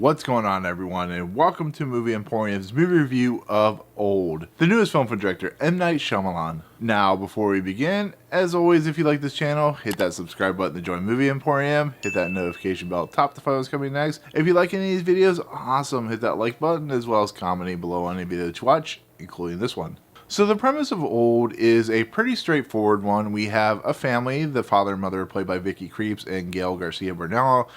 What's going on, everyone, and welcome to Movie Emporium's movie review of Old, the newest film from director M. Night Shyamalan. Now, before we begin, as always, if you like this channel, hit that subscribe button to join Movie Emporium, hit that notification bell top to find what's coming next. If you like any of these videos, awesome, hit that like button, as well as commenting below on any video that you watch, including this one. So the premise of Old is a pretty straightforward one. We have a family, the father and mother played by Vicky, Krieps, and Gael, García, Bernal.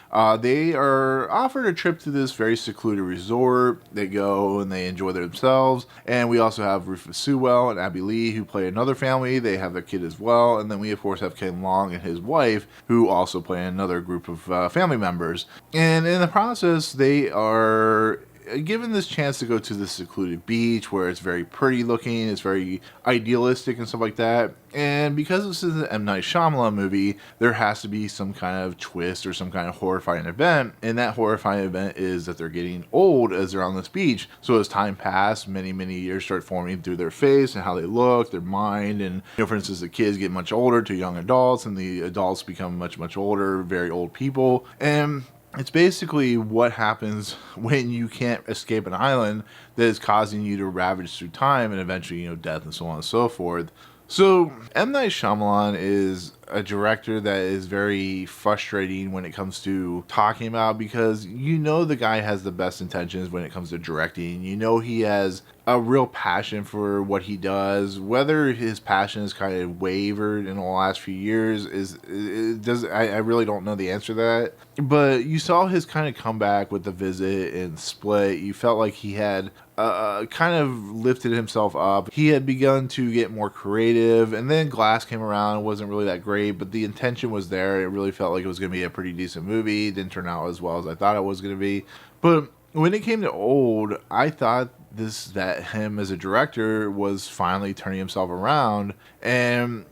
They are offered a trip to this very secluded resort. They go and they enjoy themselves. And we also have Rufus, Sewell, and Abbey who play another family. They have their kid as well. And then we of course have Ken Leung and his wife, who also play another group of family members. And in the process, they are given this chance to go to this secluded beach where it's very pretty looking, it's very idealistic and stuff like that. And because this is an M. Night Shyamalan movie, there has to be some kind of twist or some kind of horrifying event. And that horrifying event is that they're getting old as they're on this beach. So as time passes, many years start forming through their face and how they look, their mind. And, for instance, the kids get much older to young adults, and the adults become much older, very old people. And it's basically what happens when you can't escape an island that is causing you to ravage through time and eventually, death and so on and so forth. So M. Night Shyamalan is a director that is very frustrating when it comes to talking about, because the guy has the best intentions when it comes to directing. He has a real passion for what he does. Whether his passion has kind of wavered in the last few years I really don't know the answer to that. But you saw his kind of comeback with The Visit and Split. You felt like he had kind of lifted himself up. He had begun to get more creative, and then Glass came around. It wasn't really that great, but the intention was there. It really felt like it was going to be a pretty decent movie. It didn't turn out as well as I thought it was going to be. But when it came to Old, I thought that him as a director was finally turning himself around. And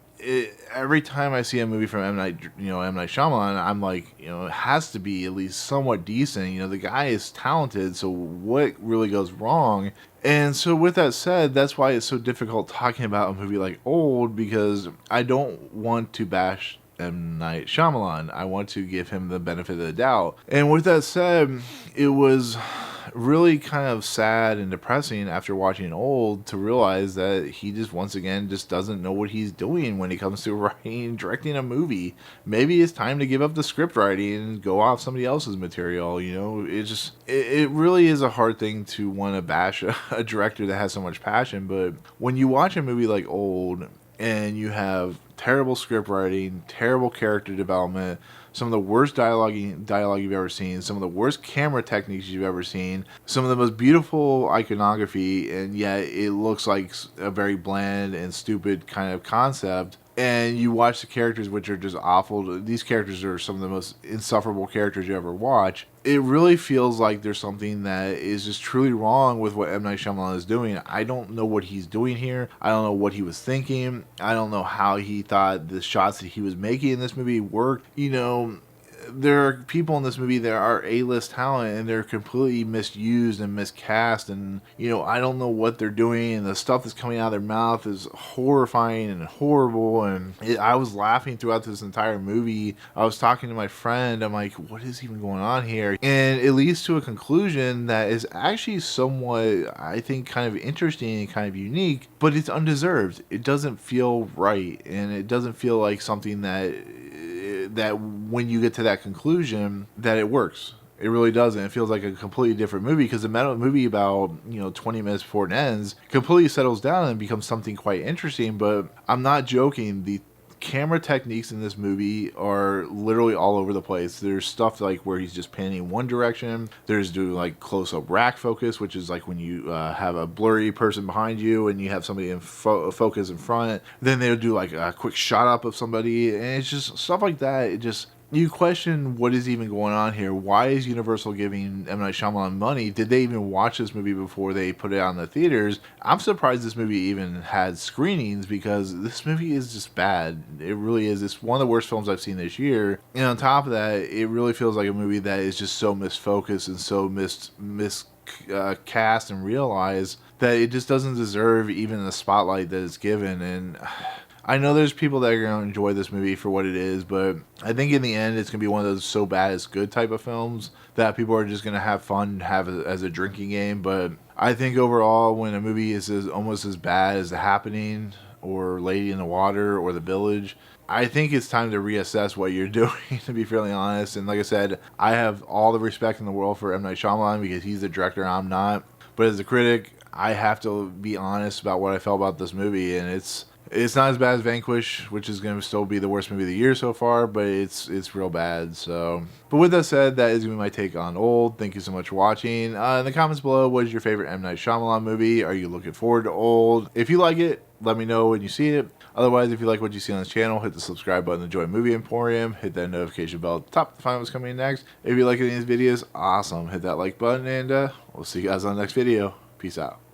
every time I see a movie from M. Night Shyamalan, I'm like, it has to be at least somewhat decent. The guy is talented, so what really goes wrong? And so with that said, that's why it's so difficult talking about a movie like Old, because I don't want to bash M. Night Shyamalan. I want to give him the benefit of the doubt. And with that said, it was really kind of sad and depressing after watching Old to realize that he just once again doesn't know what he's doing when it comes to writing and directing a movie. Maybe it's time to give up the script writing and go off somebody else's material. It really is a hard thing to want to bash a director that has so much passion. But when you watch a movie like Old and you have terrible script writing, terrible character development, some of the worst dialogue you've ever seen, some of the worst camera techniques you've ever seen, some of the most beautiful iconography, and yet it looks like a very bland and stupid kind of concept. And you watch the characters, which are just awful. These characters are some of the most insufferable characters you ever watch. It really feels like there's something that is just truly wrong with what M. Night Shyamalan is doing. I don't know what he's doing here. I don't know what he was thinking. I don't know how he thought the shots that he was making in this movie worked. There are people in this movie that are A-list talent, and they're completely misused and miscast, and I don't know what they're doing, and the stuff that's coming out of their mouth is horrifying and horrible. And I was laughing throughout this entire movie. I was talking to my friend. I'm like, what is even going on here? And it leads to a conclusion that is actually somewhat, I think, kind of interesting and kind of unique, but it's undeserved. It doesn't feel right, and it doesn't feel like something that when you get to that conclusion that it works. It really doesn't. It feels like a completely different movie, because the movie about 20 minutes before it ends completely settles down and becomes something quite interesting. But I'm not joking. The camera techniques in this movie are literally all over the place. There's stuff like where he's just panning one direction. There's doing like close-up rack focus, which is like when you have a blurry person behind you and you have somebody in focus in front. Then they'll do like a quick shot up of somebody, and it's just stuff like that. You question what is even going on here. Why is Universal giving M. Night Shyamalan money? Did they even watch this movie before they put it out in the theaters? I'm surprised this movie even had screenings, because this movie is just bad. It really is. It's one of the worst films I've seen this year. And on top of that, it really feels like a movie that is just so misfocused and so miscast and realized that it just doesn't deserve even the spotlight that it's given. And I know there's people that are going to enjoy this movie for what it is, but I think in the end it's going to be one of those so bad it's good type of films that people are just going to have fun, have it as a drinking game. But I think overall, when a movie is almost as bad as The Happening or Lady in the Water or The Village, I think it's time to reassess what you're doing, to be fairly honest. And like I said, I have all the respect in the world for M. Night Shyamalan because he's the director and I'm not. But as a critic, I have to be honest about what I felt about this movie, and it's not as bad as Vanquish, which is going to still be the worst movie of the year so far, but it's real bad. So, but with that said, that is going to be my take on Old. Thank you so much for watching. In the comments below, what is your favorite M. Night Shyamalan movie? Are you looking forward to Old? If you like it, let me know when you see it. Otherwise, if you like what you see on this channel, hit the subscribe button to join Movie Emporium. Hit that notification bell at the top to find what's coming next. If you like any of these videos, awesome. Hit that like button, and we'll see you guys on the next video. Peace out.